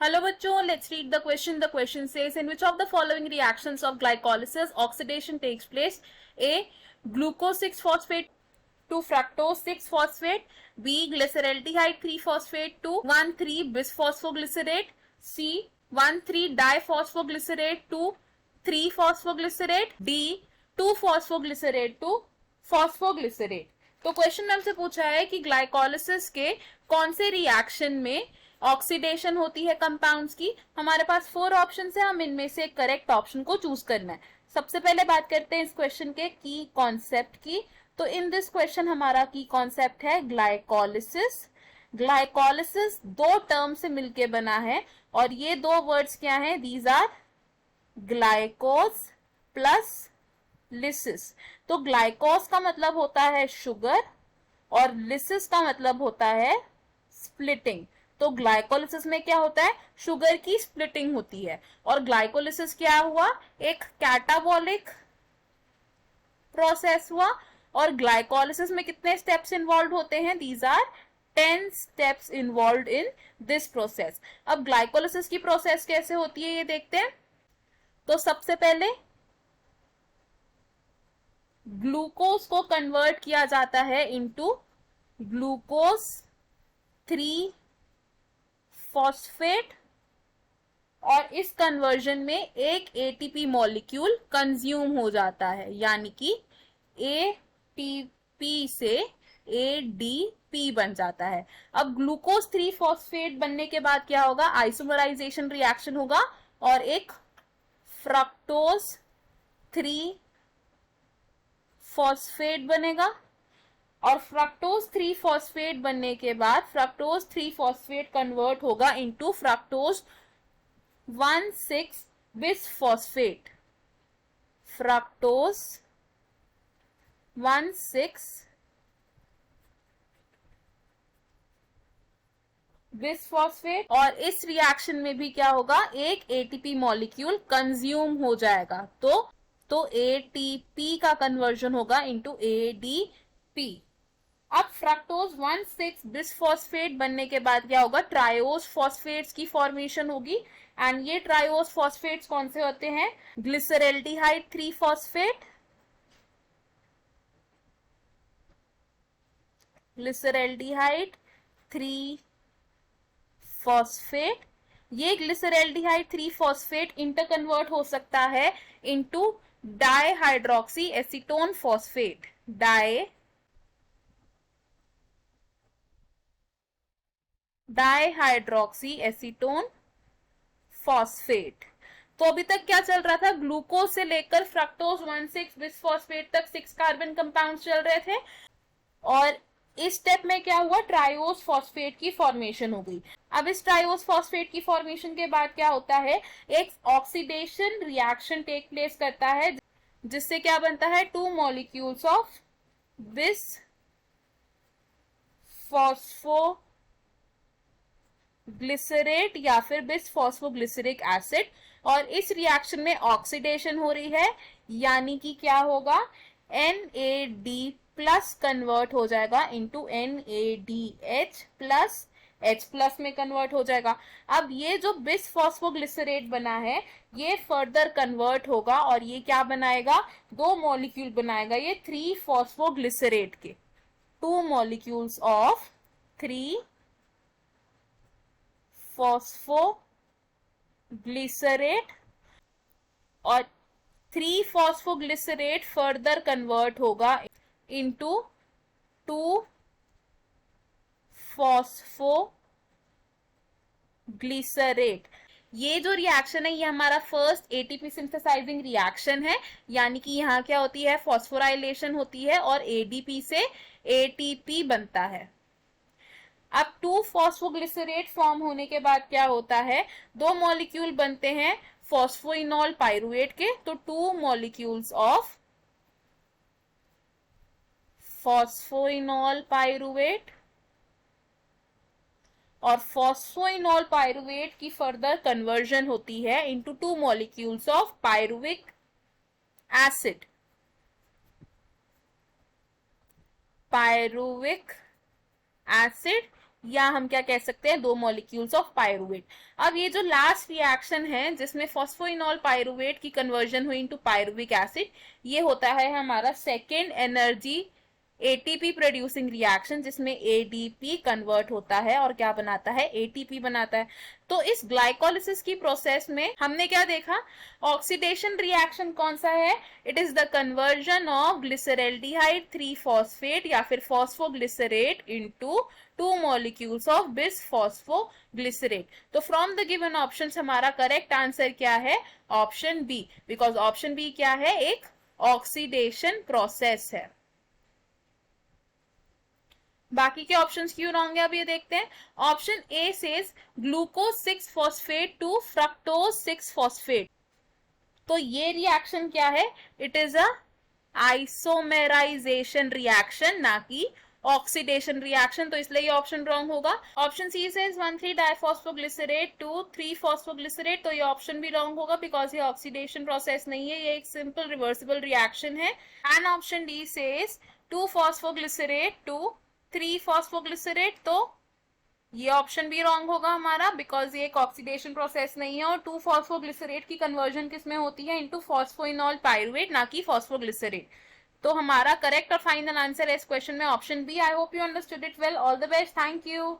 Hello bachcho, let's read the question. The question says, in which of the following reactions of glycolysis oxidation takes place? A. Glucose 6-phosphate to fructose 6-phosphate. B. Glyceraldehyde 3-phosphate to 1,3-bisphosphoglycerate. C. 1,3-diphosphoglycerate to 3-phosphoglycerate. D. 2-phosphoglycerate to phosphoglycerate. तो question में हमसे पूछा है कि glycolysis के कौन से reaction में ऑक्सीडेशन होती है कंपाउंड्स की। हमारे पास 4 ऑप्शन है, हम इनमें से करेक्ट ऑप्शन को चूज करना है। सबसे पहले बात करते हैं इस क्वेश्चन के की कॉन्सेप्ट की। तो इन दिस क्वेश्चन हमारा की कॉन्सेप्ट है ग्लाइकोलिसिस। ग्लाइकोलिसिस 2 टर्म से मिलके बना है और ये 2 वर्ड्स क्या हैं? These are glycose plus lysis. तो ग्लाइकोज का मतलब होता है शुगर और लिसिस का मतलब होता है स्प्लिटिंग। तो ग्लाइकोलिसिस में क्या होता है? शुगर की स्प्लिटिंग होती है। और ग्लाइकोलिसिस क्या हुआ? एक कैटाबॉलिक प्रोसेस हुआ। और ग्लाइकोलिसिस में कितने स्टेप्स इन्वॉल्व होते हैं? These are 10 steps involve in this process. अब ग्लाइकोलिसिस की प्रोसेस कैसे होती है ये देखते हैं। तो सबसे पहले ग्लूकोज को कन्वर्ट किया जाता है इनटू ग्लूकोज 3-फॉस्फेट और इस कन्वर्जन में एक एटीपी मॉलिक्यूल कंज्यूम हो जाता है, यानी कि एटीपी से एडीपी बन जाता है। अब ग्लूकोज 3-फॉस्फेट बनने के बाद क्या होगा? आइसोमराइजेशन रिएक्शन होगा और एक फ्रक्टोज 3-फॉस्फेट बनेगा। और फ्रक्टोज 3-फॉस्फेट बनने के बाद फ्रक्टोज 3-फॉस्फेट कन्वर्ट होगा इनटू फ्रक्टोज 1,6-बिसफॉस्फेट। फ्रक्टोज 1,6-बिसफॉस्फेट। और इस रिएक्शन में भी क्या होगा? एक एटीपी मॉलिक्यूल कंज्यूम हो जाएगा। तो एटीपी का कन्वर्जन होगा इनटू एडीपी। अब फ्रक्टोज 1,6-बिसफॉस्फेट बनने के बाद क्या होगा? ट्रायोज फॉस्फेट्स की फॉर्मेशन होगी। एंड ये ट्रायोज फॉस्फेट्स कौन से होते हैं? Glyceraldehyde three phosphate, glyceraldehyde three phosphate. ये ग्लिसरल्डिहाइड 3-फॉस्फेट इंटरकन्वर्ट हो सकता है into dihydroxy acetone phosphate. Dihydroxy acetone phosphate. तो अभी तक क्या चल रहा था? ग्लूकोज से लेकर फ्रक्टोज 1,6-बिसफॉस्फेट तक 6 कार्बन कंपाउंड चल रहे थे और इस स्टेप में क्या हुआ? ट्रायोज फॉस्फेट की फॉर्मेशन हो गई। अब इस ट्रायोज फॉस्फेट की फॉर्मेशन के बाद क्या होता है? एक ऑक्सीडेशन रिएक्शन टेक प्लेस करता है जिससे क्या बनता है? 2 मॉलिक्यूल्स ऑफ बिस फॉस्फोग्लिसरेट या फिर बिसफॉस्फोग्लिसरिक एसिड। और इस रिएक्शन में ऑक्सीडेशन हो रही है, यानी कि क्या होगा? NAD प्लस कन्वर्ट हो जाएगा into NADH plus, H plus में कन्वर्ट हो जाएगा। अब ये जो बिसफॉस्फोग्लिसरेट बना है ये फर्दर कन्वर्ट होगा और ये क्या बनाएगा? 2 मॉलिक्यूल बनाएगा ये 3-फॉस्फोग्लिसरेट के। 2 मॉलिक्यूल्स ऑफ 3-फॉस्फोग्लिसरेट और 3-फॉस्फोग्लिसरेट फर्दर कन्वर्ट होगा इनटू 2-फॉस्फोग्लिसरेट। ये जो रिएक्शन है ये हमारा फर्स्ट एटीपी सिंथेसाइजिंग रिएक्शन है, यानी कि यहाँ क्या होती है? फॉस्फोराइलेशन होती है और एडीपी से एटीपी बनता है। अब 2-फॉस्फोग्लिसरेट फॉर्म होने के बाद क्या होता है? 2 मॉलिक्यूल बनते हैं फॉस्फोइनॉल पाइरुवेट के। तो 2 मॉलिक्यूल्स ऑफ फॉस्फोइनॉल पाइरुवेट और फॉस्फोइनॉल पाइरुवेट की फर्दर कन्वर्जन होती है into 2 molecules of pyruvic acid. Pyruvic acid या हम क्या कह सकते हैं, 2 मॉलिक्यूल्स ऑफ पायरुवेट। अब ये जो लास्ट रिएक्शन है जिसमें फॉस्फोइनॉल पायरुवेट की कन्वर्जन हुई इनटू पायरुविक एसिड, ये होता है हमारा second energy ATP producing reaction, जिसमें एडीपी कन्वर्ट होता है और क्या बनाता है, एटीपी बनाता है। तो इस ग्लाइकोलिसिस की प्रोसेस में हमने क्या देखा, ऑक्सीडेशन रिएक्शन कौन सा है, it is the conversion of glyceraldehyde 3 phosphate या फिर phosphoglycerate into 2 molecules of bis phosphoglycerate. तो फ्रॉम द गिवन ऑप्शंस हमारा करेक्ट आंसर क्या है, option B, because option B क्या है, एक ऑक्सीडेशन प्रोसेस है। बाकी के ऑप्शंस क्यों रॉन्ग है अब ये देखते हैं। Option A says glucose 6 phosphate to fructose 6 phosphate. तो ये रिएक्शन क्या है, it is a isomerization reaction, ना कि ऑक्सीडेशन रिएक्शन, तो इसलिए ये ऑप्शन रॉन्ग होगा। Option C says 1,3 diphosphoglycerate to 3 phosphoglycerate, तो ये ऑप्शन भी रॉन्ग होगा बिकॉज ये ऑक्सीडेशन प्रोसेस नहीं है, ये एक सिंपल रिवर्सिबल रिएक्शन है। And option D says 2 phosphoglycerate to 3 phosphoglycerate, तो ये ऑप्शन भी रॉन्ग होगा हमारा बिकॉज ये एक ऑक्सीडेशन प्रोसेस नहीं है, और 2 फॉस्फोग्लिसरेट की कन्वर्जन किसमें होती है, इनटू फॉस्फोइनॉल पायरुवेट, ना कि फॉस्फोग्लिसरेट। तो हमारा करेक्ट और फाइनल आंसर है इस क्वेश्चन में option B. I hope you understood it well. All the best, thank you.